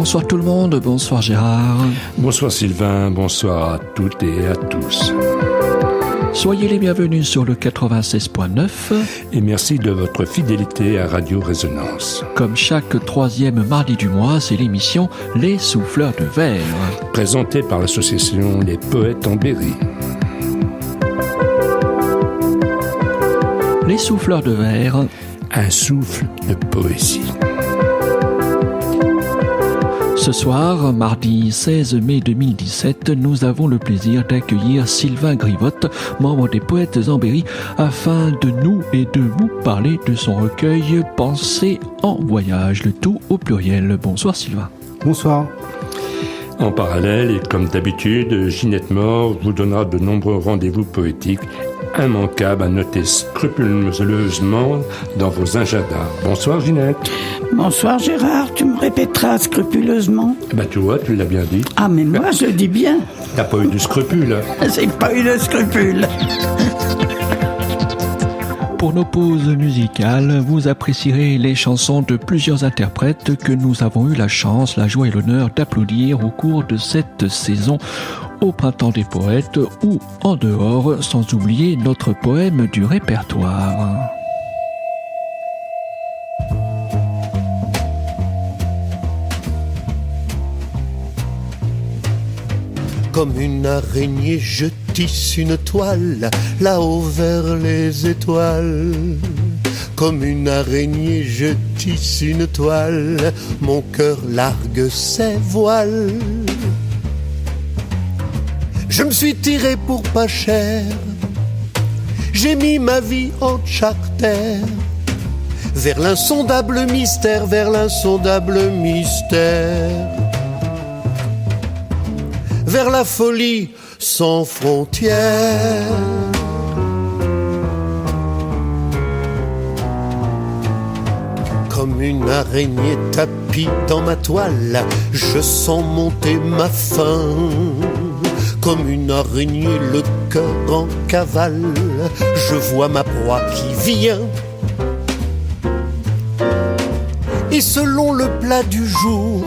Bonsoir tout le monde, bonsoir Gérard. Bonsoir Sylvain, bonsoir à toutes et à tous. Soyez les bienvenus sur le 96.9. Et merci de votre fidélité à Radio Résonance. Comme chaque troisième mardi du mois, c'est l'émission Les Souffleurs de Verre. Présentée par l'association Les Poètes en Berry. Les Souffleurs de Verre. Un souffle de poésie. Ce soir, mardi 16 mai 2017, nous avons le plaisir d'accueillir Sylvain Grivotte, membre des Poètes en Berry, afin de nous et de vous parler de son recueil « Pensées en voyage », le tout au pluriel. Bonsoir Sylvain. Bonsoir. En parallèle, et comme d'habitude, Ginette Mort vous donnera de nombreux rendez-vous poétiques immanquables à noter scrupuleusement dans vos agendas. Bonsoir Ginette. Bonsoir Gérard, tu me répéteras scrupuleusement. Tu vois, tu l'as bien dit. Ah mais moi je dis bien. T'as pas eu de scrupules. J'ai pas eu de scrupules. Pour nos pauses musicales, vous apprécierez les chansons de plusieurs interprètes que nous avons eu la chance, la joie et l'honneur d'applaudir au cours de cette saison au Printemps des Poètes ou en dehors, sans oublier notre poème du répertoire. Comme une araignée, je tisse une toile, là-haut vers les étoiles. Comme une araignée, je tisse une toile, mon cœur largue ses voiles. Je me suis tiré pour pas cher, j'ai mis ma vie en charter, vers l'insondable mystère, vers l'insondable mystère. Vers la folie sans frontières. Comme une araignée tapie dans ma toile, je sens monter ma faim. Comme une araignée, le cœur en cavale, je vois ma proie qui vient. Et selon le plat du jour,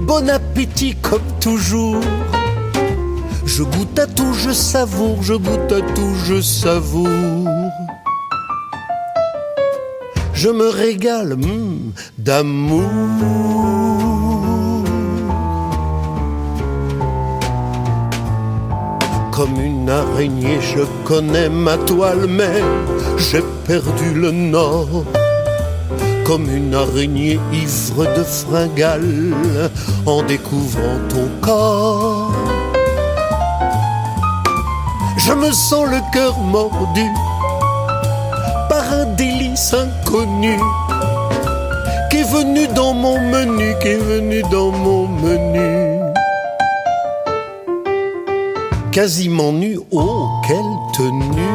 bon appétit comme toujours. Je goûte à tout, je savoure, je goûte à tout, je savoure. Je me régale d'amour. Comme une araignée, je connais ma toile, mais j'ai perdu le nord. Comme une araignée ivre de fringales en découvrant ton corps. Je me sens le cœur mordu par un délice inconnu qui est venu dans mon menu, qui est venu dans mon menu. Quasiment nu, oh quelle tenue.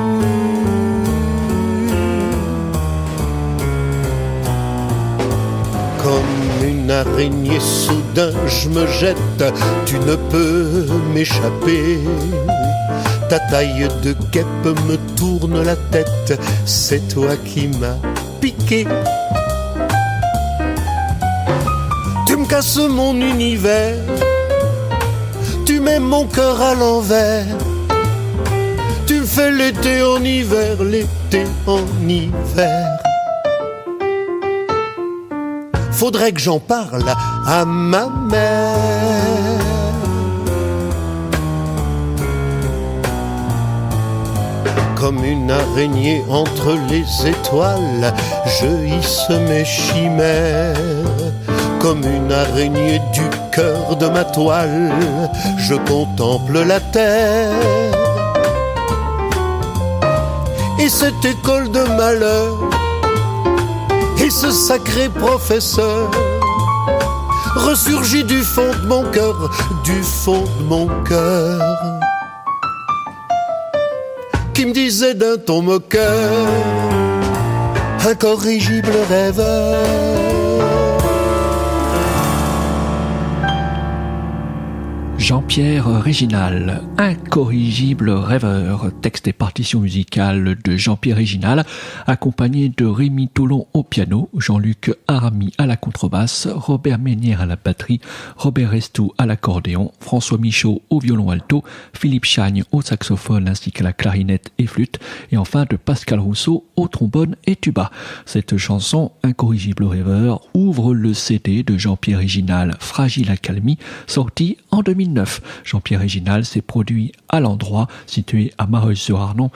Comme une araignée, soudain je me jette, tu ne peux m'échapper. Ta taille de guêpe me tourne la tête, c'est toi qui m'as piqué. Tu me casses mon univers, tu mets mon cœur à l'envers. Tu me fais l'été en hiver, l'été en hiver. Faudrait que j'en parle à ma mère. Comme une araignée entre les étoiles, je hisse mes chimères. Comme une araignée du cœur de ma toile, je contemple la terre. Et cette école de malheur, et ce sacré professeur ressurgit du fond de mon cœur, du fond de mon cœur, qui me disait d'un ton moqueur, incorrigible rêveur. Jean-Pierre Réginal, incorrigible rêveur, texte et partition musicale de Jean-Pierre Réginal, accompagné de Rémi Toulon au piano, Jean-Luc Arami à la contrebasse, Robert Ménière à la batterie, Robert Restou à l'accordéon, François Michaud au violon alto, Philippe Chagne au saxophone ainsi qu'à la clarinette et flûte, et enfin de Pascal Rousseau au trombone et tuba. Cette chanson, Incorrigible rêveur, ouvre le CD de Jean-Pierre Réginal, Fragile accalmie, sorti en 2009. Jean-Pierre Réginal s'est produit à l'endroit situé à Mareuil-sur-Arnon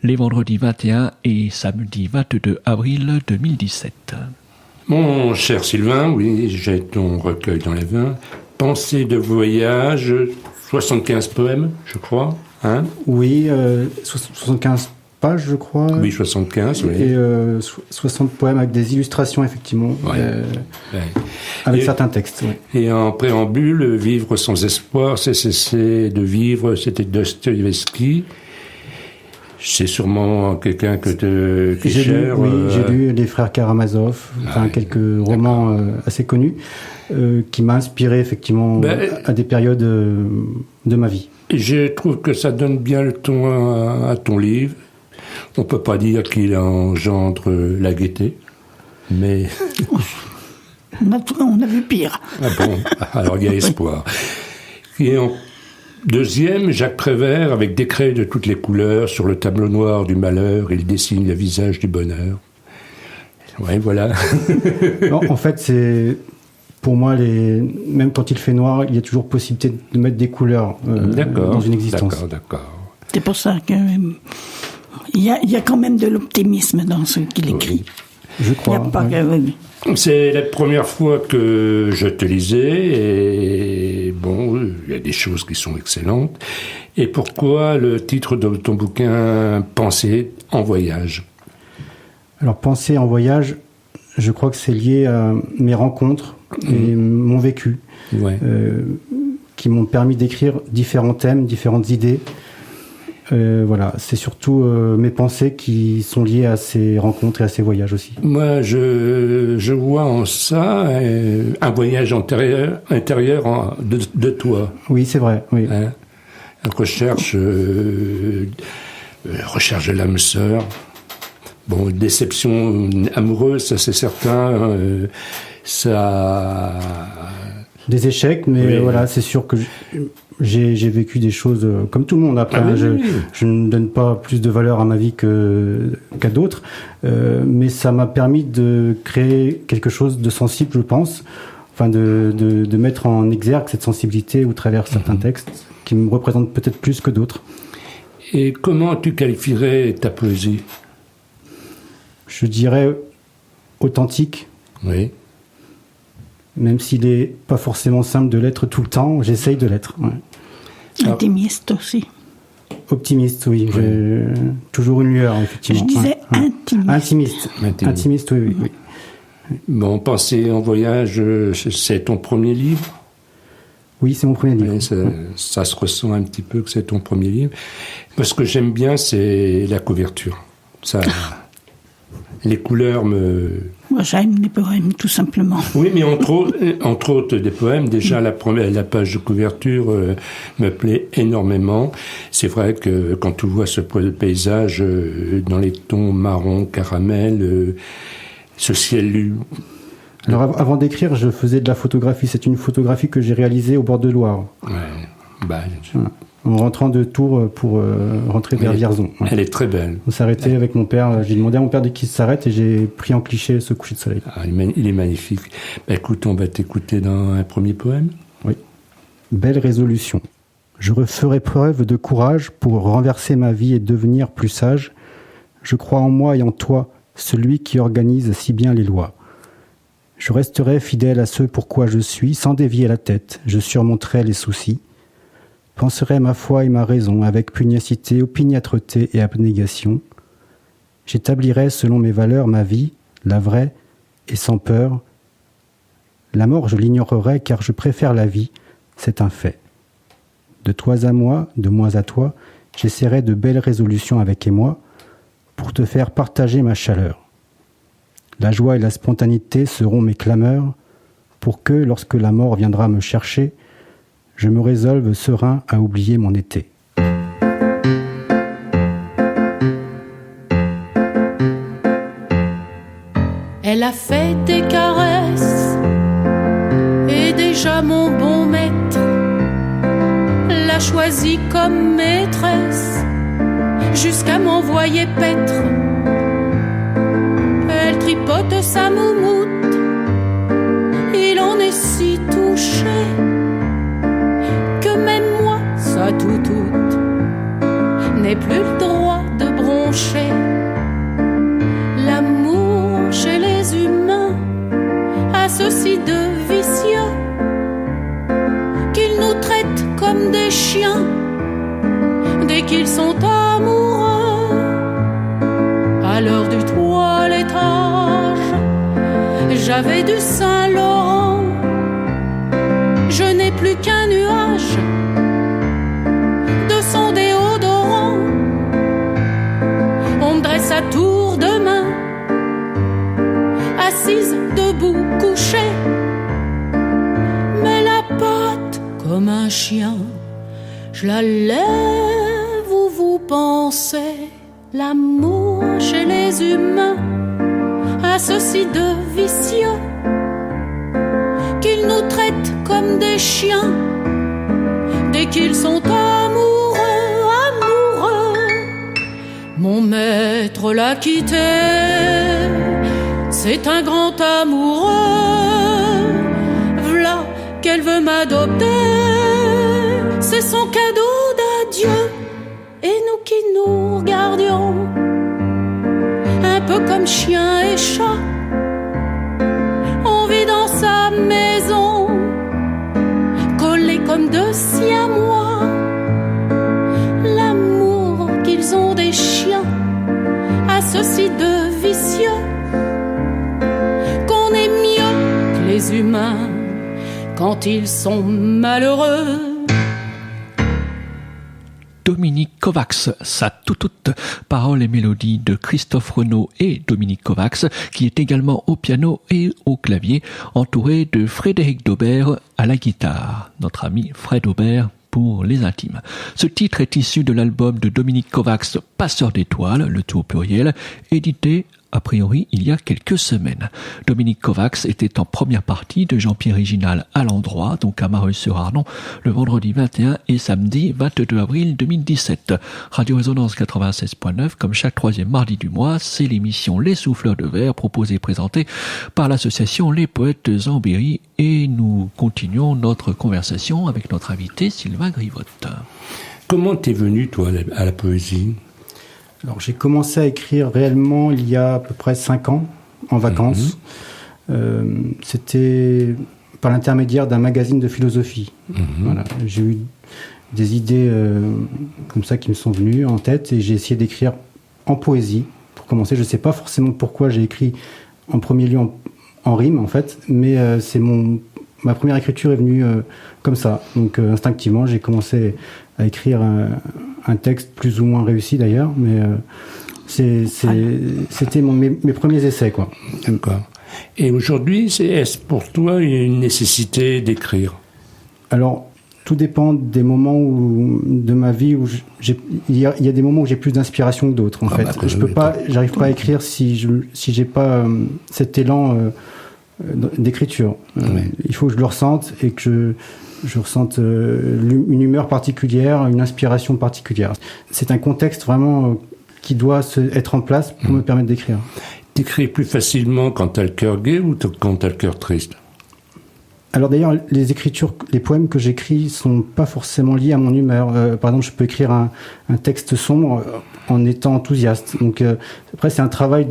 les vendredis 21 et samedi 22 avril 2017. Mon cher Sylvain, oui, j'ai ton recueil dans les mains. Pensée de voyage, 75 poèmes, je crois. Hein? Oui, 75 pages, je crois. Oui, 75, oui. Et 60 poèmes avec des illustrations, effectivement, Ouais. avec Et- certains textes. Ouais. Et en préambule, Vivre sans espoir, c'est cesser de vivre, c'était Dostoïevski. C'est sûrement quelqu'un qui est J'ai lu, cher. oui, j'ai lu Les Frères Karamazov, ouais, quelques romans assez connus, qui m'ont inspiré, effectivement, à des périodes de ma vie. Je trouve que ça donne bien le ton à ton livre. On peut pas dire qu'il engendre la gaieté, mais... On a vu pire. Ah bon, alors il y a espoir. Et en deuxième, Jacques Prévert, avec des craies de toutes les couleurs, sur le tableau noir du malheur, il dessine le visage du bonheur. Ouais, voilà. Non, en fait, c'est... Pour moi, même quand il fait noir, il y a toujours possibilité de mettre des couleurs dans une existence. D'accord. C'est pour ça que il y a quand même de l'optimisme dans ce qu'il écrit. Je Il y crois. a pas ouais. que- C'est la première fois que je te lisais, et bon, il y a des choses qui sont excellentes. Et pourquoi le titre de ton bouquin, Pensée en voyage? Alors, penser en voyage, je crois que c'est lié à mes rencontres et mon vécu, Ouais. qui m'ont permis d'écrire différents thèmes, différentes idées. Voilà, c'est surtout mes pensées qui sont liées à ces rencontres et à ces voyages aussi. Moi, je vois en ça un voyage intérieur de toi. Oui, c'est vrai. Oui. Hein. Recherche de l'âme sœur. Bon, déception amoureuse, ça c'est certain. Ça. Des échecs, mais Oui. voilà, c'est sûr que j'ai vécu des choses comme tout le monde. Après, Ah oui, oui. je ne donne pas plus de valeur à ma vie qu'à d'autres, mais ça m'a permis de créer quelque chose de sensible, je pense. Enfin, de mettre en exergue cette sensibilité au travers certains textes qui me représentent peut-être plus que d'autres. Et comment tu qualifierais ta poésie? Je dirais authentique, Oui. même s'il n'est pas forcément simple de l'être tout le temps, j'essaye de l'être. Ouais. Intimiste aussi. Optimiste, oui. J'ai toujours une lueur, effectivement. Je disais Ouais. intimiste. Intimiste, oui. Bon, Penser en voyage, c'est ton premier livre? Oui, c'est mon premier livre. Oui, ça se ressent un petit peu que c'est ton premier livre. Moi, ce que j'aime bien, c'est la couverture. Ça, les couleurs me... Moi, j'aime les poèmes, tout simplement. Oui, mais entre autres des poèmes, déjà la page de couverture me plaît énormément. C'est vrai que quand tu vois ce paysage dans les tons marron, caramel, ce ciel... Alors avant d'écrire, je faisais de la photographie. C'est une photographie que j'ai réalisée au bord de Loire, Voilà. en rentrant de Tours pour rentrer vers Vierzon. Ouais. Elle est très belle. On s'arrêtait avec mon père. J'ai demandé à mon père de qu'il s'arrête et j'ai pris en cliché ce coucher de soleil. Ah, il est magnifique. Écoute, on va t'écouter dans un premier poème. Oui. Belle résolution. Je referai preuve de courage pour renverser ma vie et devenir plus sage. Je crois en moi et en toi, celui qui organise si bien les lois. Je resterai fidèle à ce pourquoi je suis, sans dévier la tête, je surmonterai les soucis. Penserai ma foi et ma raison avec pugnacité, opiniâtreté et abnégation. J'établirai selon mes valeurs ma vie, la vraie et sans peur. La mort je l'ignorerai car je préfère la vie, c'est un fait. De toi à moi, de moi à toi, j'essaierai de belles résolutions avec émoi pour te faire partager ma chaleur. La joie et la spontanéité seront mes clameurs pour que, lorsque la mort viendra me chercher, je me résolve serein à oublier mon été. Elle a fait des caresses et déjà mon bon maître l'a choisie comme maîtresse jusqu'à m'envoyer paître. Elle tripote sa moumoute, il en est si touché que même moi, sa toutoute, n'ai plus le droit de broncher. L'amour chez les humains a ceci de vicieux qu'ils nous traitent comme des chiens dès qu'ils sont amoureux. À l'heure du toilettage, j'avais du Saint-Laurent, je n'ai plus qu'un nuage de son déodorant. On me dresse à tour de main, assise, debout, couchée, mais la patte comme un chien, je la lève où vous pensez. L'amour chez les humains a ceci de vicieux qu'ils nous traitent comme des chiens dès qu'ils sont amoureux, amoureux. Mon maître l'a quitté, c'est un grand amoureux. V'là qu'elle veut m'adopter, c'est son cadeau d'adieu. Et nous qui nous regardions, un peu comme chien et chat, on vit dans sa maison, collés comme deux siamois. L'amour qu'ils ont des chiens a ceci de vicieux qu'on est mieux que les humains quand ils sont malheureux. Dominique Kovacs, sa toute paroles et mélodies de Christophe Renaud et Dominique Kovacs, qui est également au piano et au clavier, entouré de Frédéric Daubert à la guitare. Notre ami Fred Aubert pour les intimes. Ce titre est issu de l'album de Dominique Kovacs, Passeur d'étoiles, le tout au pluriel, édité a priori il y a quelques semaines. Dominique Kovacs était en première partie de Jean-Pierre Riginal à l'endroit, donc à Mareuil-sur-Arnon, le vendredi 21 et samedi 22 avril 2017. Radio Résonance 96.9, comme chaque troisième mardi du mois, c'est l'émission Les Souffleurs de Verre, proposée et présentée par l'association Les Poètes Zambéry, et nous continuons notre conversation avec notre invité Sylvain Grivotte. Comment t'es venu, toi, à la poésie ? Alors, j'ai commencé à écrire réellement il y a à peu près 5 ans, en vacances. C'était par l'intermédiaire d'un magazine de philosophie. Voilà. J'ai eu des idées comme ça qui me sont venues en tête et j'ai essayé d'écrire en poésie. Pour commencer, je ne sais pas forcément pourquoi j'ai écrit en premier lieu en rime, en fait, mais ma première écriture est venue comme ça. Donc, instinctivement, j'ai commencé à écrire un texte plus ou moins réussi d'ailleurs, mais c'était mes premiers essais, quoi. D'accord. Et aujourd'hui, est-ce pour toi une nécessité d'écrire ? Alors, tout dépend des moments de ma vie où il y a des moments où j'ai plus d'inspiration que d'autres, en fait. J'arrive pas à écrire si j'ai pas cet élan d'écriture. Il faut que je le ressente et que je ressente une humeur particulière, une inspiration particulière. C'est un contexte vraiment qui doit être en place pour me permettre d'écrire. T'écris plus facilement quand t'as le cœur gai ou quand t'as le cœur triste ? Alors d'ailleurs, les poèmes que j'écris sont pas forcément liés à mon humeur. Par exemple, je peux écrire un texte sombre en étant enthousiaste. Donc après, c'est un travail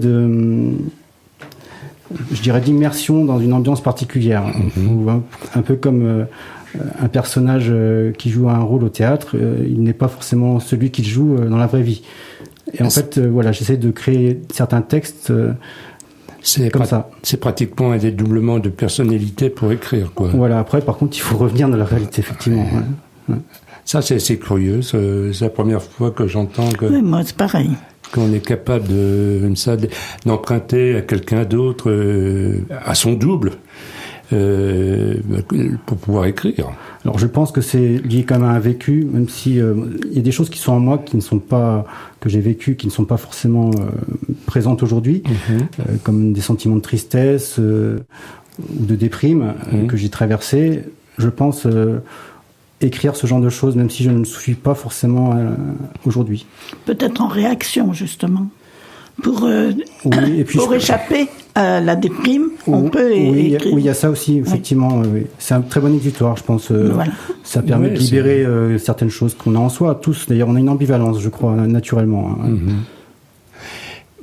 d'immersion dans une ambiance particulière. Ou un peu comme un personnage qui joue un rôle au théâtre, il n'est pas forcément celui qu'il joue dans la vraie vie. Et en fait, j'essaie de créer certains textes comme ça. C'est pratiquement un dédoublement de personnalité pour écrire, quoi. Voilà, après, par contre, il faut revenir dans la réalité, effectivement. Ouais. Ça, c'est curieux. C'est la première fois que j'entends que... Oui, moi, c'est pareil. Qu'on est capable d'emprunter à quelqu'un d'autre, à son double. pour pouvoir écrire. Alors je pense que c'est lié quand même à un vécu, même si il y a des choses qui sont en moi qui ne sont pas, que j'ai vécues, qui ne sont pas forcément présentes aujourd'hui, comme des sentiments de tristesse ou de déprime que j'ai traversés. Je pense écrire ce genre de choses, même si je ne suis pas forcément aujourd'hui. Peut-être en réaction, justement. Pour oui, et puis échapper à la déprime, on peut écrire. Oui, il y a ça aussi, effectivement. Oui. C'est un très bon exutoire, je pense. Voilà. Ça permet de libérer certaines choses qu'on a en soi. Tous, d'ailleurs, on a une ambivalence, je crois, naturellement.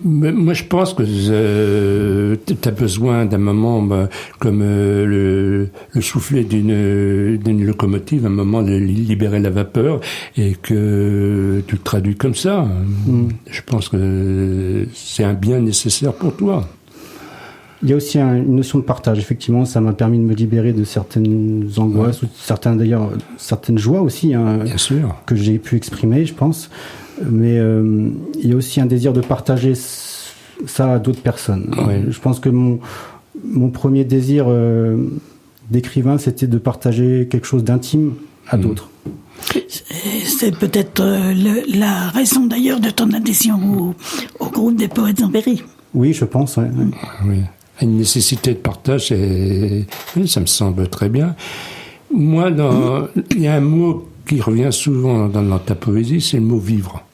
Mais moi, je pense que tu as besoin d'un moment comme le soufflet d'une locomotive, un moment de libérer la vapeur, et que tu le traduis comme ça. Je pense que c'est un bien nécessaire pour toi. Il y a aussi une notion de partage, effectivement. Ça m'a permis de me libérer de certaines angoisses, ou certaines joies aussi, bien sûr, que j'ai pu exprimer, je pense. Mais il y a aussi un désir de partager ça à d'autres personnes. Je pense que mon premier désir d'écrivain, c'était de partager quelque chose d'intime à d'autres. C'est peut-être la raison d'ailleurs de ton adhésion au groupe des poètes en Berry. Oui, je pense. Oui. Une nécessité de partage, ça me semble très bien. Moi, il y a un mot qui revient souvent dans ta poésie, c'est le mot vivre.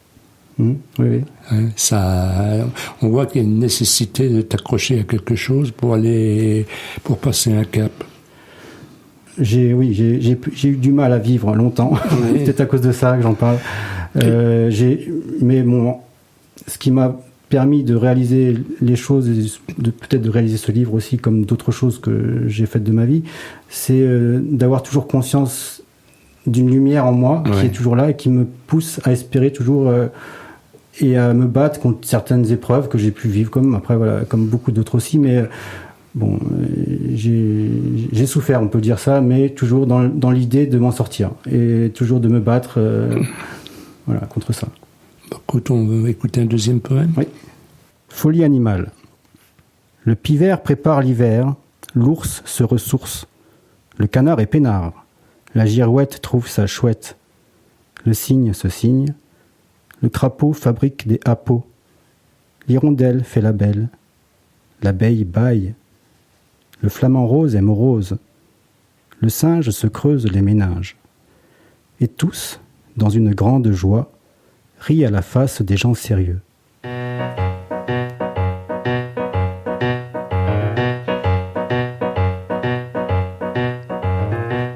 Oui. On voit qu'il y a une nécessité de t'accrocher à quelque chose pour passer un cap. J'ai eu du mal à vivre longtemps. C'est peut-être à cause de ça que j'en parle. Mais bon, ce qui m'a permis de réaliser les choses, peut-être de réaliser ce livre aussi, comme d'autres choses que j'ai faites de ma vie, c'est d'avoir toujours conscience d'une lumière en moi qui est toujours là et qui me pousse à espérer toujours et à me battre contre certaines épreuves que j'ai pu vivre, comme beaucoup d'autres aussi, mais bon, j'ai souffert, on peut dire ça, mais toujours dans l'idée de m'en sortir et toujours de me battre contre ça. Écoute, on va écouter un deuxième poème. Oui. Folie animale. Le pivert prépare l'hiver, l'ours se ressource, le canard est peinard, la girouette trouve sa chouette, le cygne se signe, le crapaud fabrique des appos, l'hirondelle fait la belle, l'abeille bâille, le flamant rose est morose, le singe se creuse les méninges, et tous, dans une grande joie, rient à la face des gens sérieux.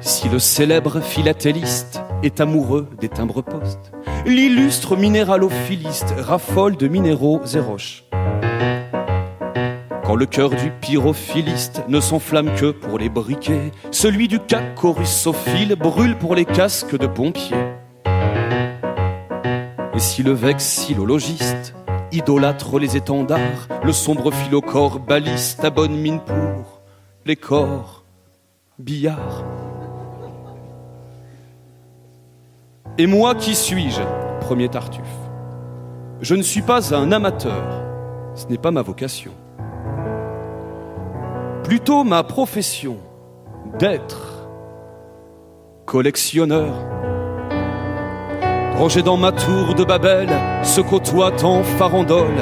Si le célèbre philatéliste est amoureux des timbres-postes, l'illustre minéralophiliste raffole de minéraux et roches. Quand le cœur du pyrophiliste ne s'enflamme que pour les briquets, celui du cacorussophile brûle pour les casques de pompiers. Et si le vexillologiste idolâtre les étendards, le sombre philocore baliste à bonne mine pour les corps billards. Et moi, qui suis-je, premier Tartuffe? Je ne suis pas un amateur, ce n'est pas ma vocation. Plutôt ma profession d'être collectionneur. Rangé dans ma tour de Babel, se côtoient en farandole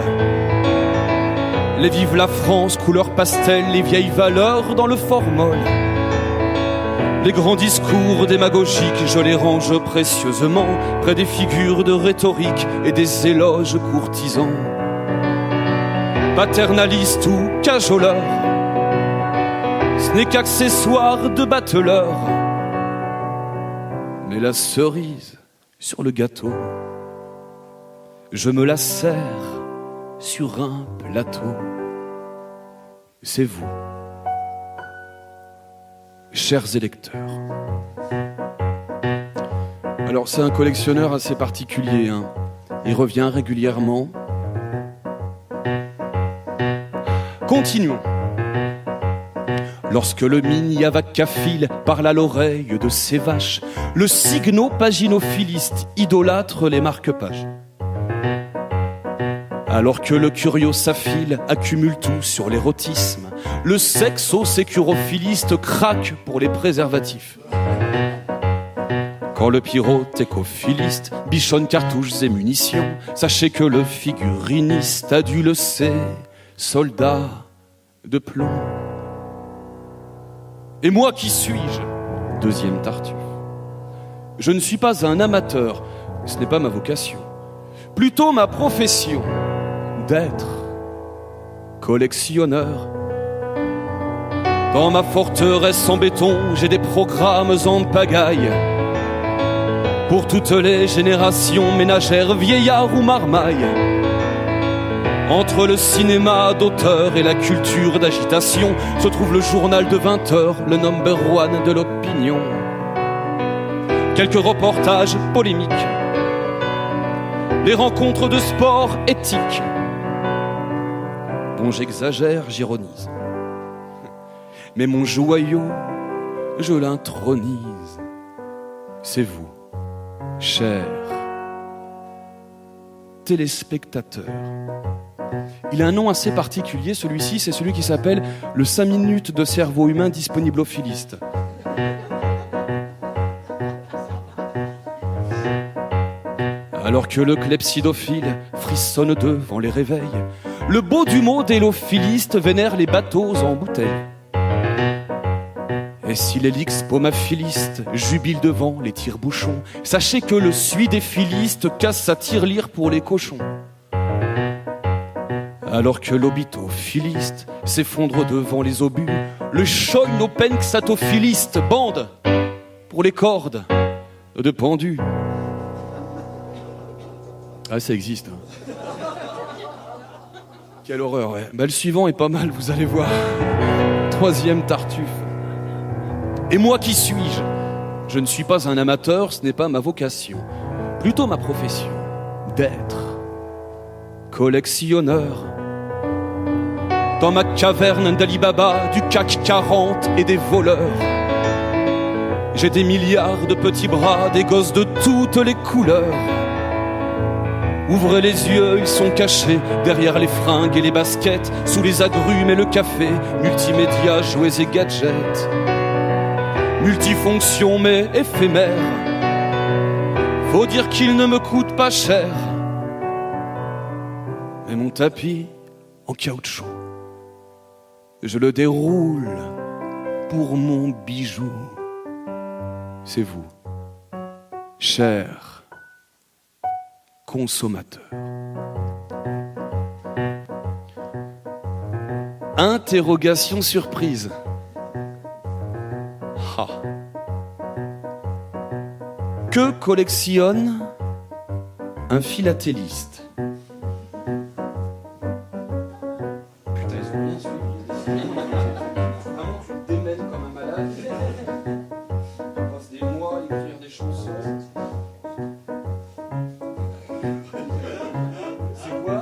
les vive la France, couleur pastel, les vieilles valeurs dans le formol. Les grands discours démagogiques, je les range précieusement près des figures de rhétorique et des éloges courtisans. Paternaliste ou cajoleur, ce n'est qu'accessoire de bateleur. Mais la cerise sur le gâteau, je me la sers sur un plateau. C'est vous, chers électeurs. Alors c'est un collectionneur assez particulier, hein. Il revient régulièrement. Continuons. Lorsque le miniavacaphile parle à l'oreille de ses vaches, le cygnopaginophiliste idolâtre les marque-pages. Alors que le curiosaphile accumule tout sur l'érotisme, Le sexo-sécurophiliste craque pour les préservatifs. Quand le pyrothécophiliste bichonne cartouches et munitions, sachez que le figuriniste a dû le ser, soldat de plomb. Et moi qui suis-je ? Deuxième Tartuffe. Je ne suis pas un amateur, ce n'est pas ma vocation. Plutôt ma profession d'être collectionneur. Dans ma forteresse en béton, j'ai des programmes en pagaille. Pour toutes les générations, ménagères, vieillards ou marmailles. Entre le cinéma d'auteur et la culture d'agitation se trouve le journal de 20 heures, le number one de l'opinion. Quelques reportages polémiques, les rencontres de sport éthiques. Bon, j'exagère, j'ironise. Mais mon joyau, je l'intronise. C'est vous, chers téléspectateurs. Il a un nom assez particulier, celui-ci, c'est celui qui s'appelle le 5 minutes de cerveau humain disponible aux philistes. Alors que le clepsydophile frissonne devant les réveils, le beau du mot délophiliste vénère les bateaux en bouteille. Et si l'élix pomaphiliste jubile devant les tire-bouchons, sachez que le suidéphiliste casse sa tirelire pour les cochons. Alors que l'obitophiliste s'effondre devant les obus, le choïnopenxatophiliste bande pour les cordes de pendu. Ah, ça existe. Hein. Quelle horreur, ouais. Bah, le suivant est pas mal, vous allez voir. Troisième Tartuffe. Et moi qui suis-je ? Je ne suis pas un amateur, ce n'est pas ma vocation. Plutôt ma profession d'être collectionneur. Dans ma caverne d'Ali Baba, du CAC 40 et des voleurs. J'ai des milliards de petits bras, des gosses de toutes les couleurs. Ouvrez les yeux, ils sont cachés derrière les fringues et les baskets, sous les agrumes et le café, multimédia, jouets et gadgets. Multifonction mais éphémère, faut dire qu'il ne me coûte pas cher. Mais mon tapis en caoutchouc, je le déroule pour mon bijou. C'est vous, cher consommateur. Interrogation surprise. Ah. Que collectionne un philatéliste ? Putain, ils ont bien suivi. Vraiment, tu te démènes comme un malade. On passe des mois à écrire des chansons. C'est quoi ?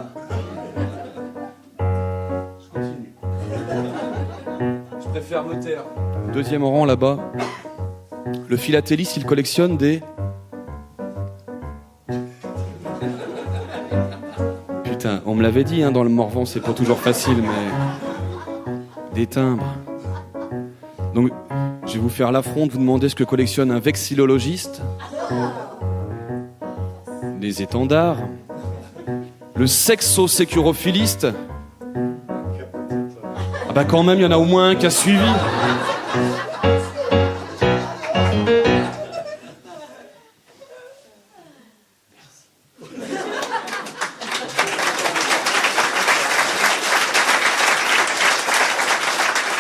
Je continue. Je préfère me taire. Deuxième rang là-bas. Le philatéliste, il collectionne des... Putain, on me l'avait dit, hein, dans le Morvan, c'est pas toujours facile, mais... Des timbres. Donc, je vais vous faire l'affront de vous demander ce que collectionne un vexillologiste. Les étendards. Le sexo-sécurophiliste. Ah bah quand même, il y en a au moins un qui a suivi.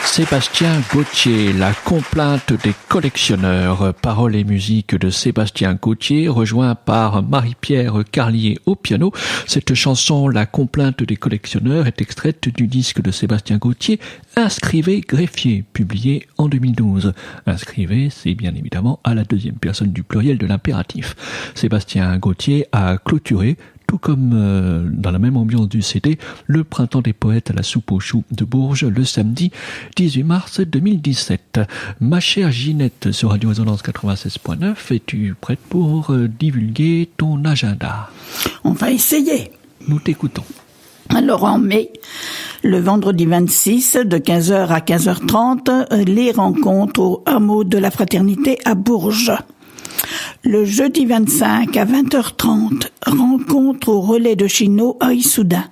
Sébastien Gauthier, la complainte des collectionneurs. Paroles et musique de Sébastien Gauthier, rejoint par Marie-Pierre Carlier au piano. Cette chanson, La complainte des collectionneurs, est extraite du disque de Sébastien Gauthier, Inscrivez greffier, publié en 2012. Inscrivez, c'est bien évidemment à la deuxième personne du pluriel de l'impératif. Sébastien Gauthier a clôturé, tout comme dans la même ambiance du CD, le Printemps des poètes à la soupe aux choux de Bourges, le samedi 18 mars 2017. Ma chère Ginette, sur Radio Résonance 96.9, es-tu prête pour divulguer ton agenda ? On va essayer. Nous t'écoutons. Alors en mai, Le vendredi 26, de 15h à 15h30, les rencontres au hameau de la Fraternité à Bourges. Le jeudi 25 à 20h30, rencontre au relais de Chino à Issoudun.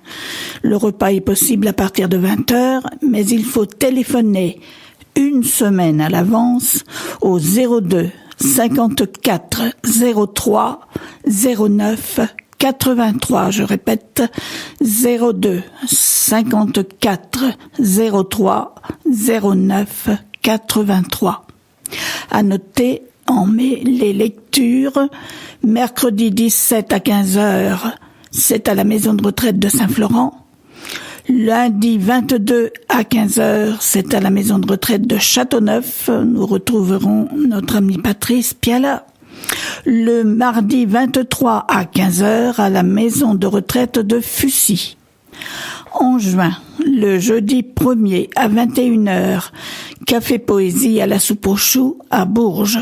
Le repas est possible à partir de 20h, mais il faut téléphoner une semaine à l'avance au 02 54 03 09 83. Je répète, 02 54 03 09 83. À noter, en mai, les lectures. Mercredi 17 à 15h, c'est à la maison de retraite de Saint-Florent. Lundi 22 à 15h, c'est à la maison de retraite de Châteauneuf. Nous retrouverons notre amie Patrice Piala. Le mardi 23 à 15h, à la maison de retraite de Fussy. En juin, le jeudi 1er à 21h, café poésie à la soupe aux choux à Bourges.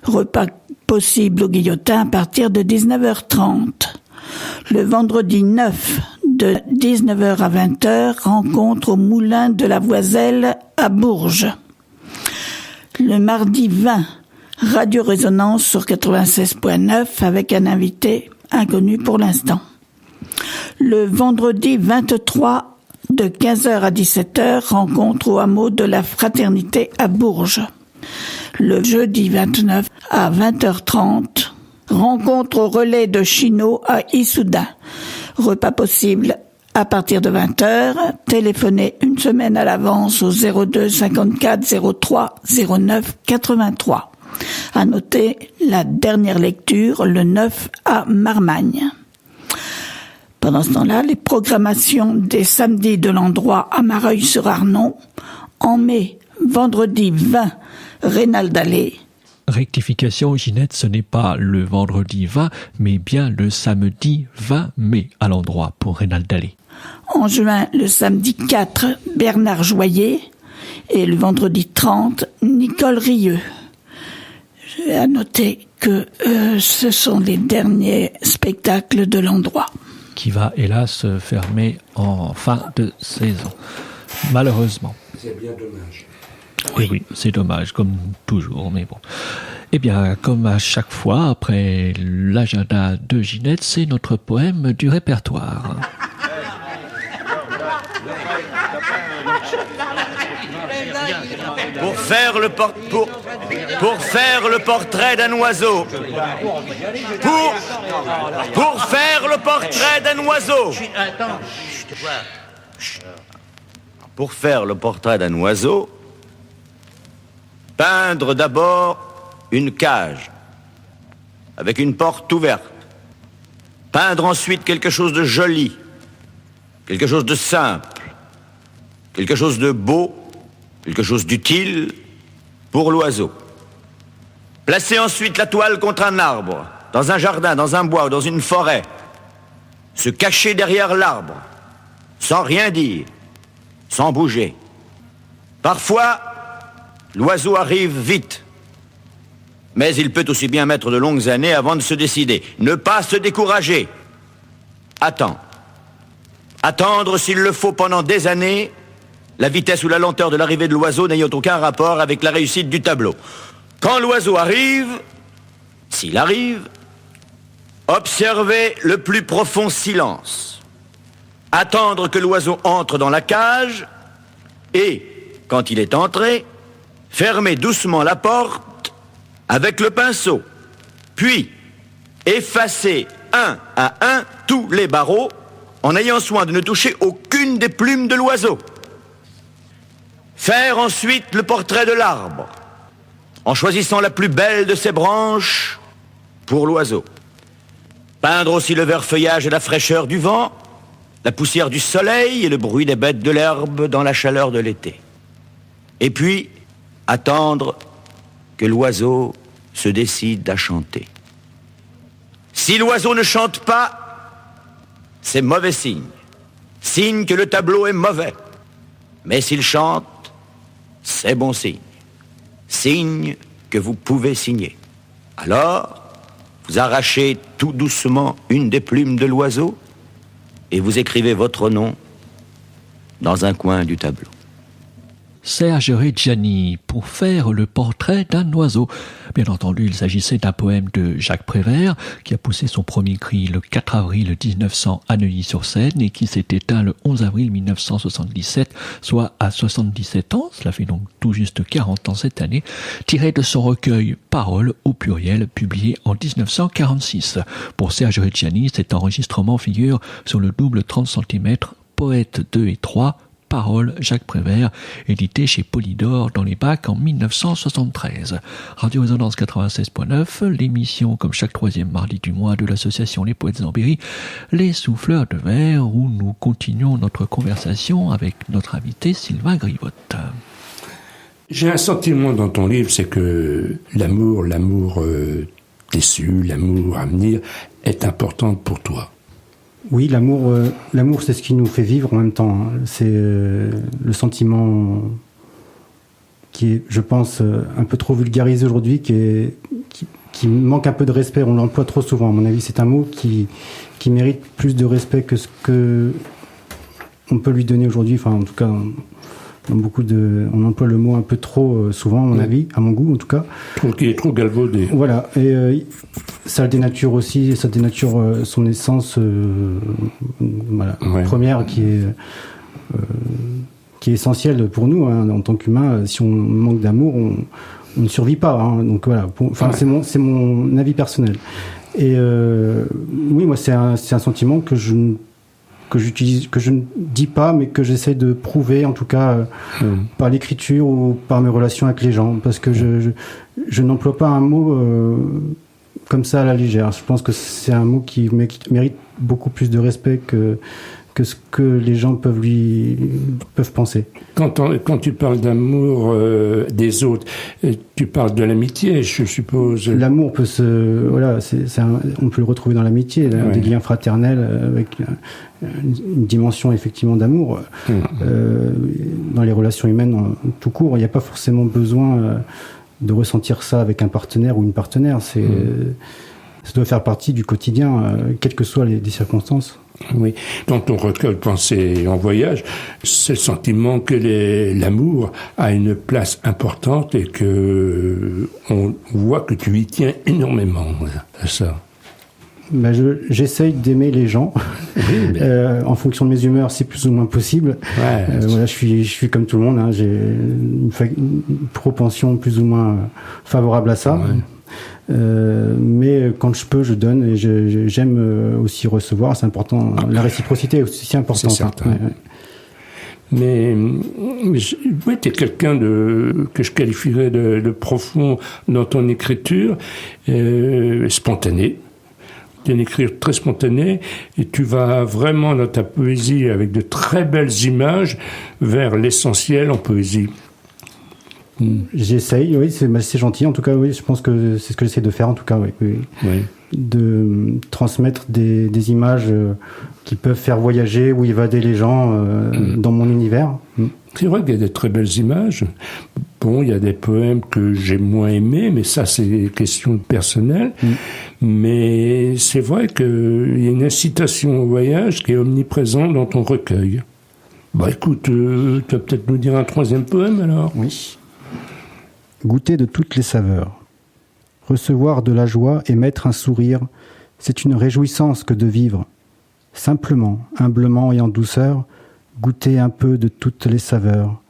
Repas possible au Guillotin à partir de 19h30. Le vendredi 9, de 19h à 20h, rencontre au Moulin de la Voiselle à Bourges. Le mardi 20, Radio Résonance sur 96.9 avec un invité inconnu pour l'instant. Le vendredi 23, de 15h à 17h, rencontre au hameau de la Fraternité à Bourges. Le jeudi 29 à 20h30, rencontre au relais de Chino à Issoudun. Repas possible à partir de 20h. Téléphonez une semaine à l'avance au 02 54 03 09 83. À noter la dernière lecture le 9 à Marmagne. Pendant ce temps-là, les programmations des samedis de l'endroit à Mareuil-sur-Arnon. En mai, vendredi 20, Rénal-d'Allée. Rectification, Ginette, ce n'est pas le vendredi 20, mais bien le samedi 20 mai à l'endroit pour Rénal-d'Allée. En juin, le samedi 4, Bernard Joyer. Et le vendredi 30, Nicole Rieux. J'ai à noter que ce sont les derniers spectacles de l'endroit. Qui va hélas fermer en fin de saison, malheureusement. C'est bien dommage. Oui, c'est dommage, comme toujours, mais bon. Eh bien, comme à chaque fois, après l'agenda de Ginette, c'est notre poème du répertoire. Pour faire le portrait d'un oiseau. Pour faire le portrait d'un oiseau. Pour faire le portrait d'un oiseau, peindre d'abord une cage avec une porte ouverte. Peindre ensuite quelque chose de joli, quelque chose de simple, quelque chose de beau, quelque chose d'utile pour l'oiseau. Placer ensuite la toile contre un arbre, dans un jardin, dans un bois ou dans une forêt. Se cacher derrière l'arbre, sans rien dire, sans bouger. Parfois, l'oiseau arrive vite, mais il peut aussi bien mettre de longues années avant de se décider. Ne pas se décourager. Attendre. Attendre s'il le faut pendant des années, la vitesse ou la lenteur de l'arrivée de l'oiseau n'ayant aucun rapport avec la réussite du tableau. Quand l'oiseau arrive, s'il arrive, observez le plus profond silence. Attendre que l'oiseau entre dans la cage et, quand il est entré, fermer doucement la porte avec le pinceau. Puis, effacer un à un tous les barreaux en ayant soin de ne toucher aucune des plumes de l'oiseau. Faire ensuite le portrait de l'arbre, en choisissant la plus belle de ses branches pour l'oiseau. Peindre aussi le vert feuillage et la fraîcheur du vent, la poussière du soleil et le bruit des bêtes de l'herbe dans la chaleur de l'été. Et puis, attendre que l'oiseau se décide à chanter. Si l'oiseau ne chante pas, c'est mauvais signe. Signe que le tableau est mauvais. Mais s'il chante, c'est bon signe. Signe que vous pouvez signer. Alors, vous arrachez tout doucement une des plumes de l'oiseau et vous écrivez votre nom dans un coin du tableau. Serge Reggiani pour faire le portrait d'un oiseau. Bien entendu, il s'agissait d'un poème de Jacques Prévert qui a poussé son premier cri le 4 avril 1900 à Neuilly-sur-Seine et qui s'est éteint le 11 avril 1977, soit à 77 ans, cela fait donc tout juste 40 ans cette année, tiré de son recueil Paroles au pluriel, publié en 1946. Pour Serge Reggiani, cet enregistrement figure sur le double 30 cm, Poète 2 et 3, Paroles, Jacques Prévert, édité chez Polydor dans les bacs en 1973. Radio Résonance 96.9, l'émission comme chaque troisième mardi du mois de l'association Les Poètes en Berry, Les Souffleurs de Verre, où nous continuons notre conversation avec notre invité Sylvain Grivotte. J'ai un sentiment dans ton livre, c'est que l'amour déçu, l'amour à venir est important pour toi. Oui, l'amour, c'est ce qui nous fait vivre en même temps. Hein. C'est le sentiment qui est, je pense, un peu trop vulgarisé aujourd'hui, qui manque un peu de respect. On l'emploie trop souvent. À mon avis, c'est un mot qui mérite plus de respect que ce que on peut lui donner aujourd'hui. Enfin, en tout cas, on emploie le mot un peu trop souvent, à mon avis, à mon goût en tout cas. Qui est trop galvaudé. Voilà, et ça dénature aussi, son essence première qui est essentielle pour nous hein, en tant qu'humains. Si on manque d'amour, on ne survit pas. Hein, donc voilà, c'est mon avis personnel. Et oui, moi c'est un sentiment que je ne dis pas, mais que j'essaie de prouver, en tout cas, par l'écriture ou par mes relations avec les gens, parce que je n'emploie pas un mot comme ça à la légère. Je pense que c'est un mot qui mérite beaucoup plus de respect que ce que les gens peuvent penser. Quand tu parles d'amour des autres, tu parles de l'amitié, je suppose. L'amour peut on peut le retrouver dans l'amitié, des liens fraternels avec une dimension effectivement d'amour. Dans les relations humaines tout court, il n'y a pas forcément besoin de ressentir ça avec un partenaire ou une partenaire. Ça doit faire partie du quotidien, quelles que soient les circonstances. Oui, dans ton recueil Pensées en voyage, c'est le sentiment que l'amour a une place importante et que on voit que tu y tiens énormément à ça. Ben j'essaye d'aimer les gens. Oui, en fonction de mes humeurs, c'est plus ou moins possible. Ouais, voilà, je suis comme tout le monde. Hein, j'ai une propension plus ou moins favorable à ça. Ouais. Mais quand je peux, je donne et j'aime aussi recevoir. C'est important. La réciprocité est aussi importante. C'est certain. Ouais. Mais tu es quelqu'un que je qualifierais de profond dans ton écriture, spontané. Tu es une écriture très spontanée et tu vas vraiment dans ta poésie avec de très belles images vers l'essentiel en poésie. J'essaye, oui, c'est gentil. En tout cas, oui, je pense que c'est ce que j'essaie de faire, en tout cas, oui. De transmettre des images qui peuvent faire voyager ou évader les gens dans mon univers. C'est vrai qu'il y a des très belles images. Bon, il y a des poèmes que j'ai moins aimés, mais ça, c'est question personnelle. Mais c'est vrai qu'il y a une incitation au voyage qui est omniprésente dans ton recueil. Bah écoute, tu vas peut-être nous dire un troisième poème, alors ? Oui. Goûter de toutes les saveurs. Recevoir de la joie et mettre un sourire, c'est une réjouissance que de vivre. Simplement, humblement et en douceur, goûter un peu de toutes les saveurs.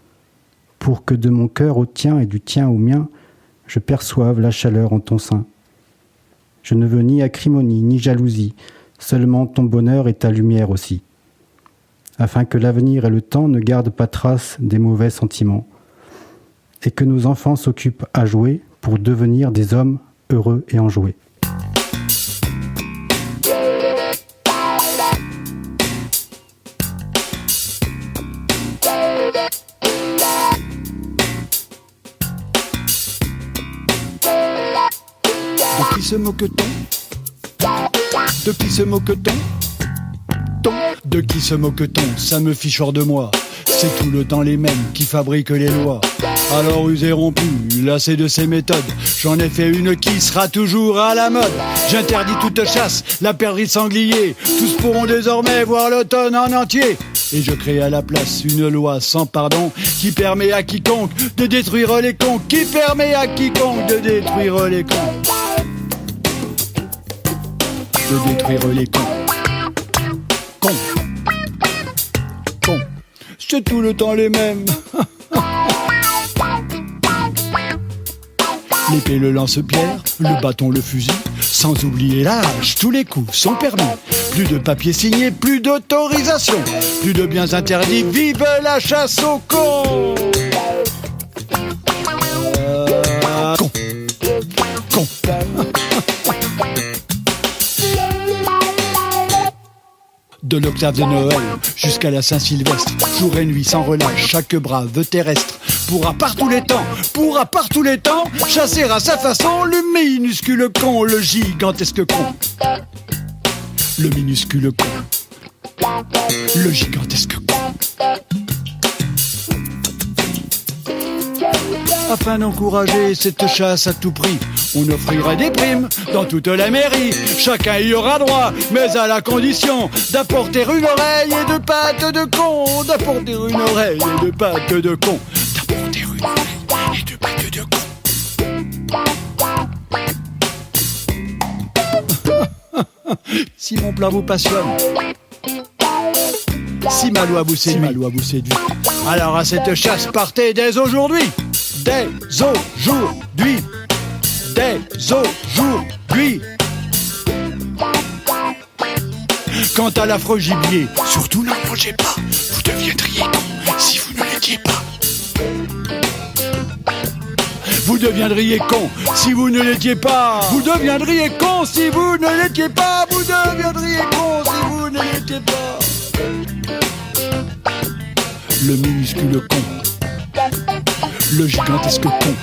Pour que de mon cœur au tien et du tien au mien, je perçoive la chaleur en ton sein. Je ne veux ni acrimonie, ni jalousie, seulement ton bonheur et ta lumière aussi. Afin que l'avenir et le temps ne gardent pas trace des mauvais sentiments. Et que nos enfants s'occupent à jouer pour devenir des hommes heureux et enjoués. De qui se moque-t-on ? De qui se moque-t-on ? De qui se moque-t-on ? Ça me fiche hors de moi. C'est tout le temps les mêmes qui fabriquent les lois. Alors usés rompus, lassés de ces méthodes, j'en ai fait une qui sera toujours à la mode. J'interdis toute chasse, la perdrix de sanglier. Tous pourront désormais voir l'automne en entier. Et je crée à la place une loi sans pardon qui permet à quiconque de détruire les cons, qui permet à quiconque de détruire les cons. De détruire les cons. Cons. Cons. C'est tout le temps les mêmes. L'épée, le lance-pierre, le bâton, le fusil, sans oublier la hache, tous les coups sont permis. Plus de papier signé, plus d'autorisation, plus de biens interdits, vive la chasse aux cons. Con. Con. De l'octave de Noël jusqu'à la Saint-Sylvestre, jour et nuit sans relâche, chaque brave terrestre pourra par tous les temps chasser à sa façon le minuscule con, le gigantesque con. Le minuscule con, le gigantesque con. Afin d'encourager cette chasse à tout prix, on offrira des primes dans toute la mairie. Chacun y aura droit, mais à la condition d'apporter une oreille et de pattes de con. D'apporter une oreille et de pattes de con. D'apporter une oreille et de pattes de con. Si mon plat vous passionne, si ma loi vous séduit, alors à cette chasse partez dès aujourd'hui. Dès aujourd'hui. Dès aujourd'hui. Quant à l'affreux gibier, surtout n'en mangez pas, vous deviendriez con si vous ne l'étiez pas. Vous deviendriez con si vous ne l'étiez pas. Vous deviendriez con si vous ne l'étiez pas. Vous deviendriez con si vous ne l'étiez pas. Le minuscule con, le gigantesque con.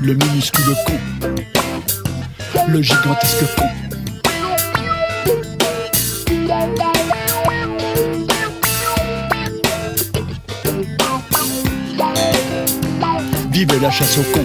Le minuscule con, le gigantesque con. Vive la chasse aux cons.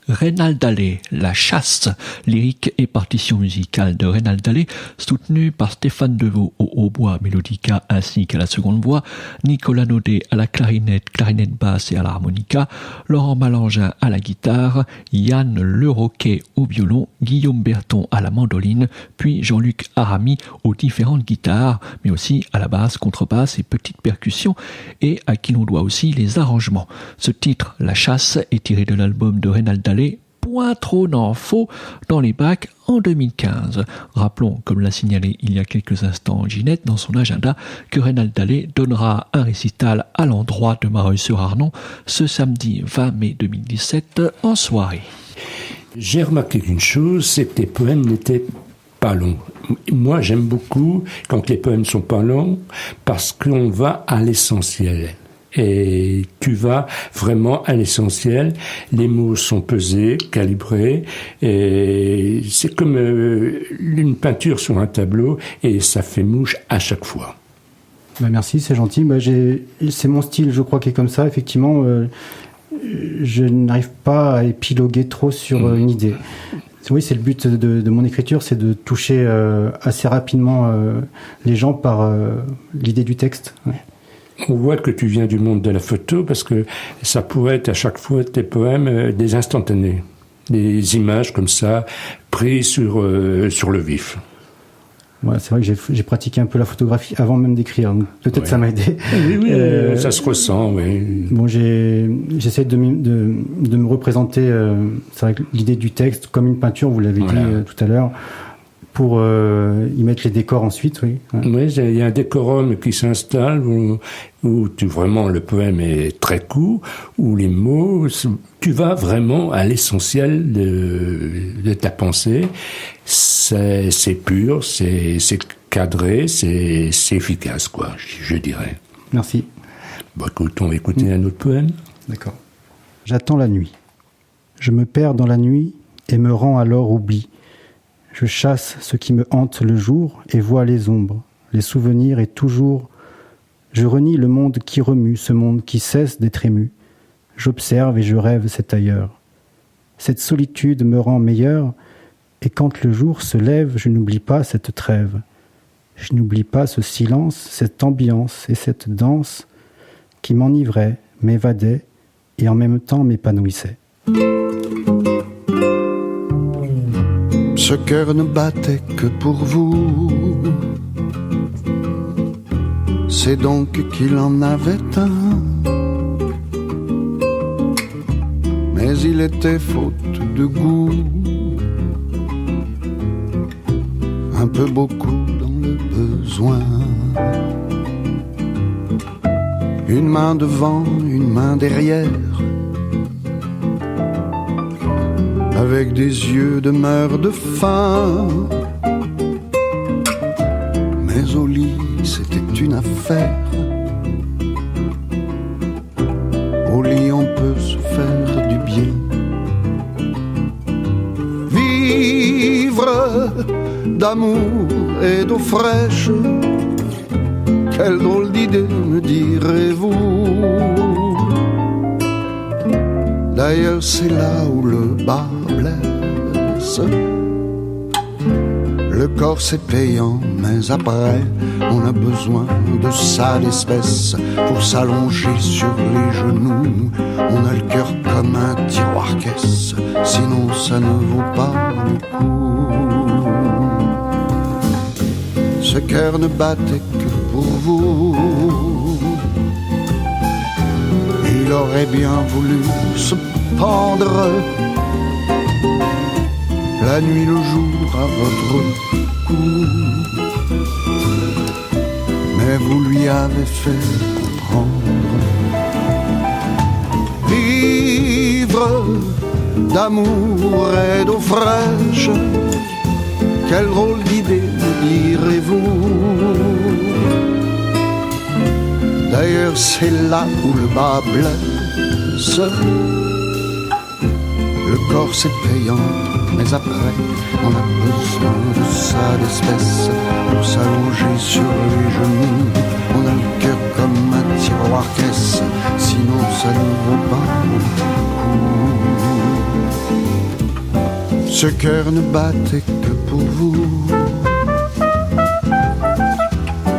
Reynald Allais, La chasse, lyrique et partition musicale de Reynald Allais, soutenu par Stéphane Deveau au hautbois mélodica ainsi qu'à la seconde voix, Nicolas Naudet à la clarinette basse et à l'harmonica, Laurent Malengin à la guitare, Yann Leroquet au violon, Guillaume Berton à la mandoline, puis Jean-Luc Arami aux différentes guitares, mais aussi à la basse, contrebasse et petites percussions, et à qui l'on doit aussi les arrangements. Ce titre, La chasse, est tiré de l'album de Reynald Allais, Point trop n'en faut, dans les bacs en 2015. Rappelons, comme l'a signalé il y a quelques instants Ginette dans son agenda, que Reynald Allais donnera un récital à l'endroit de Mareuil-sur-Arnon ce samedi 20 mai 2017 en soirée. J'ai remarqué qu'une chose, c'est que tes poèmes n'étaient pas longs. Moi, j'aime beaucoup quand les poèmes sont pas longs parce qu'on va à l'essentiel. Et tu vas vraiment à l'essentiel. Les mots sont pesés, calibrés, et c'est comme une peinture sur un tableau, et ça fait mouche à chaque fois. Bah merci, c'est gentil. C'est mon style, je crois, qui est comme ça. Effectivement, je n'arrive pas à épiloguer trop sur une idée. Oui, c'est le but de mon écriture, c'est de toucher assez rapidement les gens par l'idée du texte. Ouais. On voit que tu viens du monde de la photo parce que ça pourrait être à chaque fois tes poèmes des instantanés, des images comme ça prises sur le vif. Ouais, c'est vrai que j'ai pratiqué un peu la photographie avant même d'écrire, donc peut-être ça m'a aidé. Oui, ça se ressent, oui. Bon, j'essaie de me représenter, c'est vrai que l'idée du texte comme une peinture, vous l'avez dit tout à l'heure, pour y mettre les décors ensuite, oui. Oui, il y a un décorum qui s'installe où vraiment le poème est très court, où les mots, tu vas vraiment à l'essentiel de ta pensée. C'est pur, c'est cadré, c'est efficace, quoi, je dirais. Merci. Bon, écoute, on va écouter un autre poème. D'accord. J'attends la nuit. Je me perds dans la nuit et me rends alors oubli. Je chasse ce qui me hante le jour et vois les ombres, les souvenirs et toujours. Je renie le monde qui remue, ce monde qui cesse d'être ému. J'observe et je rêve cet ailleurs. Cette solitude me rend meilleur, Et quand le jour se lève, je n'oublie pas cette trêve. Je n'oublie pas ce silence, cette ambiance et cette danse qui m'enivrait, m'évadait et en même temps m'épanouissait. Ce cœur ne battait que pour vous. C'est donc qu'il en avait un. Mais il était faute de goût, un peu beaucoup dans le besoin. Une main devant, une main derrière, avec des yeux de meurt-de-faim. Mais au lit, c'était une affaire. Au lit, on peut se faire du bien. Vivre d'amour et d'eau fraîche, quelle drôle d'idée, me direz-vous. D'ailleurs, c'est là où le bas blesse. Le corps c'est payant, mais après on a besoin de ça d'espèce pour s'allonger sur les genoux. On a le cœur comme un tiroir-caisse, sinon ça ne vaut pas le coup. Ce cœur ne battait que pour vous. Il aurait bien voulu se pendre la nuit, le jour à votre cou. Mais vous lui avez fait comprendre. Vivre d'amour et d'eau fraîche, quelle drôle d'idée, me direz-vous. D'ailleurs, c'est là où le bas blesse. Le corps c'est payant, mais après on a besoin de ça d'espèce pour s'allonger sur les genoux. On a le cœur comme un tiroir-caisse, sinon ça ne vaut pas le coup. Ce cœur ne battait que pour vous.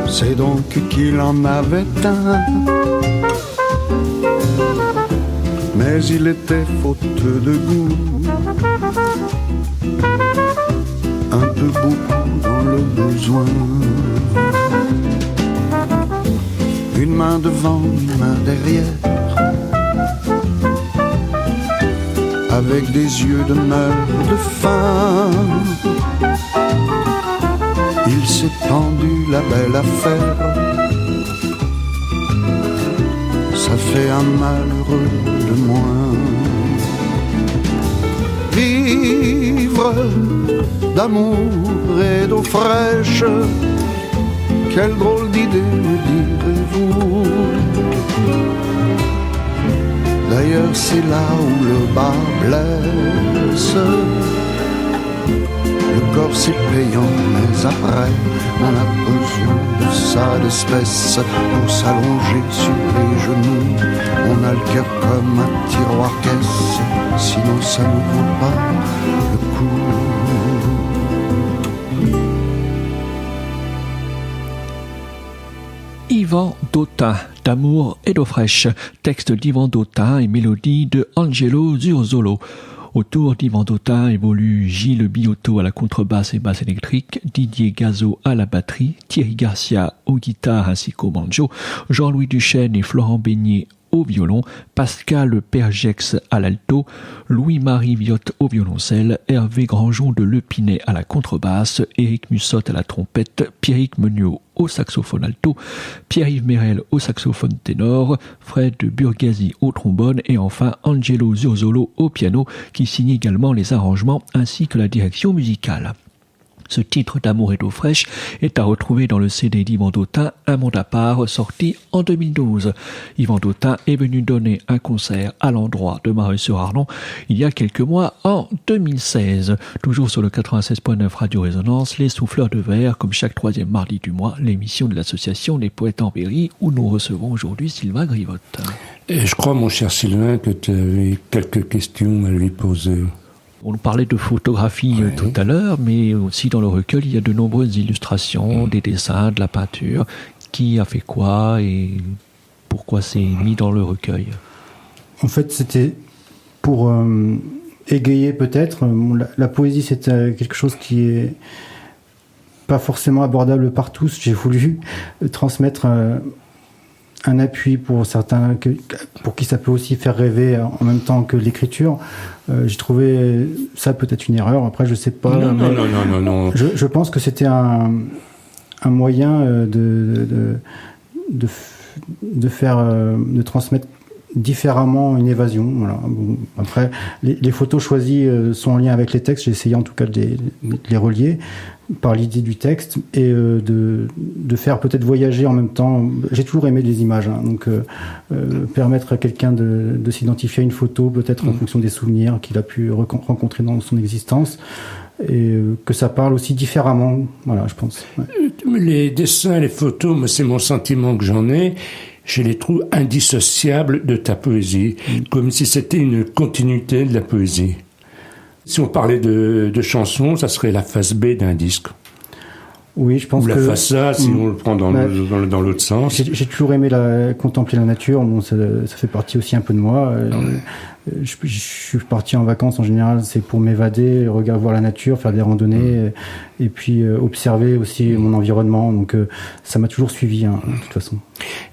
C'est donc qu'il en avait un. Mais il était faute de goût, un peu beaucoup dans le besoin. Une main devant, une main derrière, avec des yeux de meurt-de-faim. Il s'est pendu la belle affaire. Ça fait un malheureux de moins. Vivre d'amour et d'eau fraîche, quelle drôle d'idée, me direz-vous. D'ailleurs, c'est là où le bas blesse. Le corps c'est payant, mais après on a besoin de ça d'espèce pour s'allonger sur les genoux. On a le cœur comme un tiroir-caisse, sinon ça ne vaut pas le coup. Yvan Dautun, d'amour et d'eau fraîche, texte d'Yvan Dautun et mélodie de Angelo Zurzolo. Autour d'Yvan Dautun évoluent Gilles Biotto à la contrebasse et basse électrique, Didier Gazot à la batterie, Thierry Garcia aux guitares ainsi qu'au banjo, Jean-Louis Duchesne et Florent Beignet au violon, Pascal Pergex à l'alto, Louis-Marie Viotte au violoncelle, Hervé Grandjean de Lepinay à la contrebasse, Éric Mussotte à la trompette, Pierrick Meugnot au saxophone alto, Pierre-Yves Mérel au saxophone ténor, Fred Burgazi au trombone et enfin Angelo Zurzolo au piano qui signe également les arrangements ainsi que la direction musicale. Ce titre d'amour et d'eau fraîche est à retrouver dans le CD d'Yvan Dautun, Un monde à part, sorti en 2012. Yvan Dautun est venu donner un concert à l'endroit de Mareuil-sur-Arlon il y a quelques mois, en 2016. Toujours sur le 96.9 Radio Résonance, les souffleurs de verre, comme chaque troisième mardi du mois, l'émission de l'association Les Poètes en Berry, où nous recevons aujourd'hui Sylvain Grivotte. Et je crois, mon cher Sylvain, que tu avais quelques questions à lui poser. On parlait de photographie tout à l'heure, mais aussi dans le recueil, il y a de nombreuses illustrations, des dessins, de la peinture. Qui a fait quoi et pourquoi c'est mis dans le recueil? En fait, c'était pour égayer peut-être. La poésie, c'est quelque chose qui est pas forcément abordable par tous. J'ai voulu transmettre un appui pour certains, pour qui ça peut aussi faire rêver en même temps que l'écriture. J'ai trouvé ça peut-être une erreur. Après, je sais pas. Non. Je pense que c'était un moyen de transmettre différemment une évasion. Voilà. Bon, après, les photos choisies sont en lien avec les textes. J'ai essayé en tout cas de les relier par l'idée du texte et de faire peut-être voyager en même temps. J'ai toujours aimé les images, hein, donc permettre à quelqu'un de s'identifier à une photo, peut-être en fonction des souvenirs qu'il a pu rencontrer dans son existence, et que ça parle aussi différemment, voilà, je pense. Ouais. Les dessins, les photos, moi, c'est mon sentiment que j'en ai. Je les trouve indissociables de ta poésie, comme si c'était une continuité de la poésie. Si on parlait de chansons, ça serait la face B d'un disque. Oui, je pense ou que... la face A, si on le prend dans l'autre sens. J'ai toujours aimé contempler la nature. Bon, ça fait partie aussi un peu de moi. Je suis parti en vacances, en général, c'est pour m'évader, voir la nature, faire des randonnées, et puis observer aussi mon environnement. Donc, ça m'a toujours suivi, hein, de toute façon.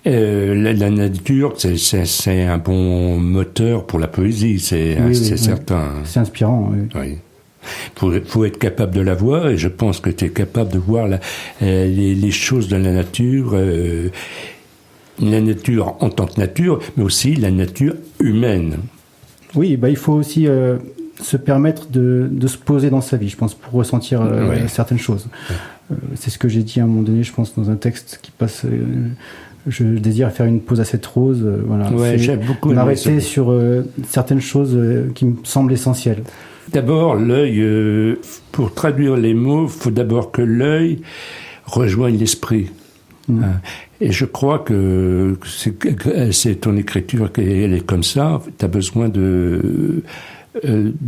La nature, c'est un bon moteur pour la poésie, c'est certain. C'est inspirant, oui. Faut être capable de la voir, et je pense que tu es capable de voir les choses de la nature en tant que nature, mais aussi la nature humaine. Oui, il faut aussi se permettre de se poser dans sa vie, je pense, pour ressentir certaines choses. C'est ce que j'ai dit à un moment donné, je pense, dans un texte qui passe... je désire faire une pause à cette rose. Voilà. J'aime beaucoup m'arrêter sur certaines choses qui me semblent essentielles. D'abord, l'œil, pour traduire les mots, il faut d'abord que l'œil rejoigne l'esprit. Et je crois que c'est ton écriture qu'elle est comme ça. Tu as besoin de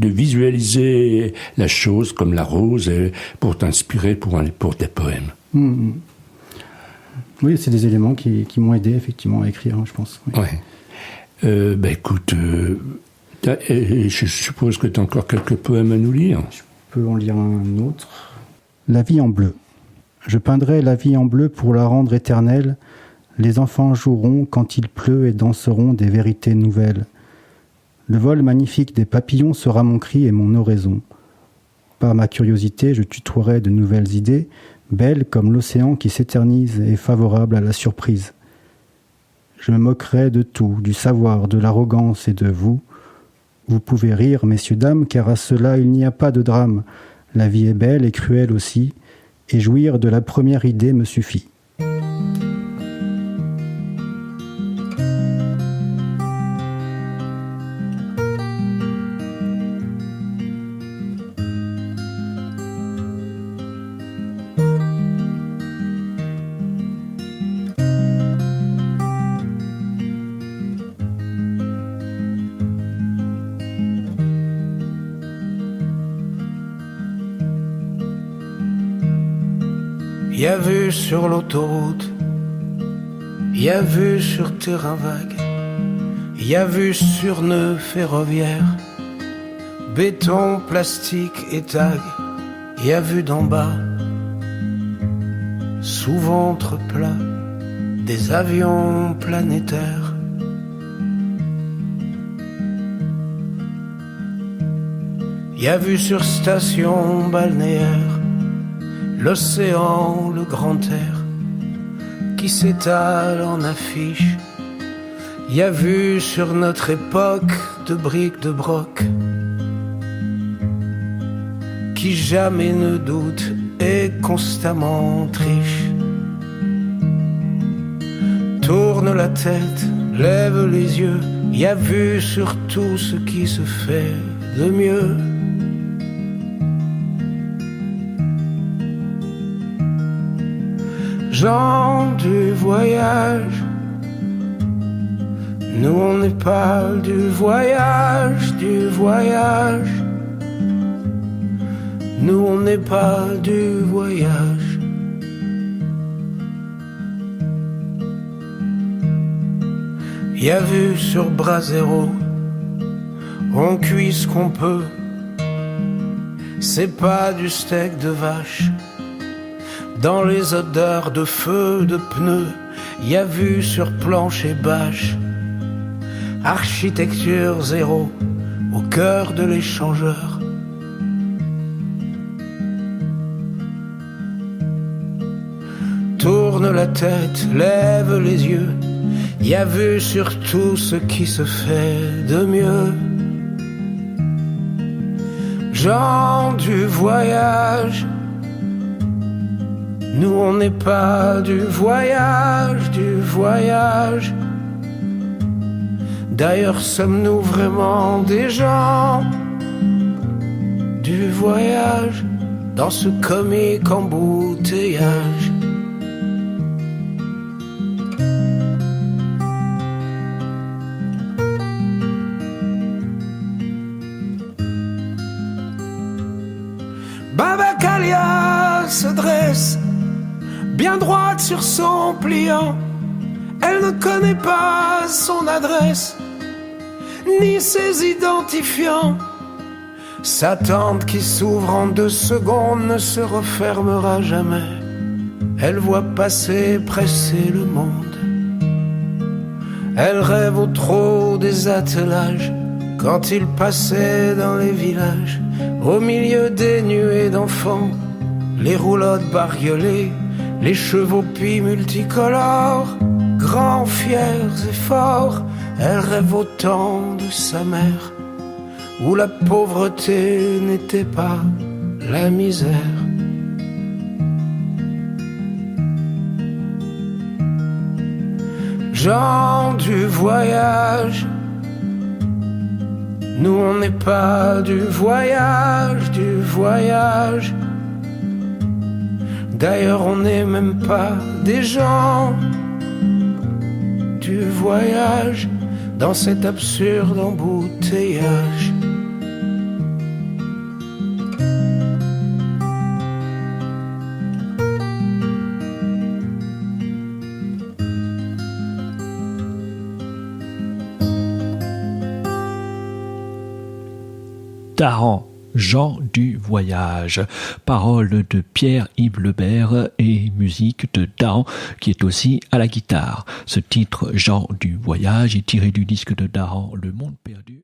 visualiser la chose comme la rose pour t'inspirer pour des poèmes. Oui, c'est des éléments qui m'ont aidé effectivement à écrire, je pense. Oui. Ouais. Écoute, je suppose que tu as encore quelques poèmes à nous lire. Je peux en lire un autre. La vie en bleu. Je peindrai la vie en bleu pour la rendre éternelle. Les enfants joueront quand il pleut et danseront des vérités nouvelles. Le vol magnifique des papillons sera mon cri et mon oraison. Par ma curiosité, je tutoierai de nouvelles idées, belles comme l'océan qui s'éternise et favorable à la surprise. Je me moquerai de tout, du savoir, de l'arrogance et de vous. Vous pouvez rire, messieurs, dames, car à cela il n'y a pas de drame. La vie est belle et cruelle aussi, et jouir de la première idée me suffit. Y a vu sur l'autoroute, y a vu sur terrain vague, y a vu sur nœud ferroviaire, béton, plastique et tag, y a vu d'en bas, sous ventre plat, des avions planétaires. Y a vu sur station balnéaire, l'océan, le grand air, qui s'étale en affiche. Y a vu sur notre époque de briques de broc, qui jamais ne doute et constamment triche. Tourne la tête, lève les yeux, y a vu sur tout ce qui se fait de mieux. Gens du voyage, nous on est pas du voyage, nous on n'est pas du voyage. Y a vu sur Brasero, on cuit ce qu'on peut, c'est pas du steak de vache. Dans les odeurs de feu, de pneus, y a vu sur planche et bâche. Architecture zéro, au cœur de l'échangeur. Tourne la tête, lève les yeux, y a vu sur tout ce qui se fait de mieux. Gens du voyage, nous on n'est pas du voyage, du voyage. D'ailleurs sommes-nous vraiment des gens du voyage dans ce comique embouteillage? Babacalia se dresse, bien droite sur son pliant. Elle ne connaît pas son adresse, ni ses identifiants. Sa tente qui s'ouvre en 2 secondes ne se refermera jamais. Elle voit passer, presser le monde. Elle rêve au trot des attelages, quand il passait dans les villages, au milieu des nuées d'enfants, les roulottes bariolées, les chevaux pis multicolores, grands, fiers et forts. Elle rêve au temps de sa mère, où la pauvreté n'était pas la misère. Gens du voyage, nous on n'est pas du voyage, du voyage. D'ailleurs on n'est même pas des gens du voyage dans cet absurde embouteillage. Daran, Gens du voyage. Paroles de Pierre-Yves Lebert et musique de Daran qui est aussi à la guitare. Ce titre, Gens du voyage, est tiré du disque de Daran, Le Monde perdu.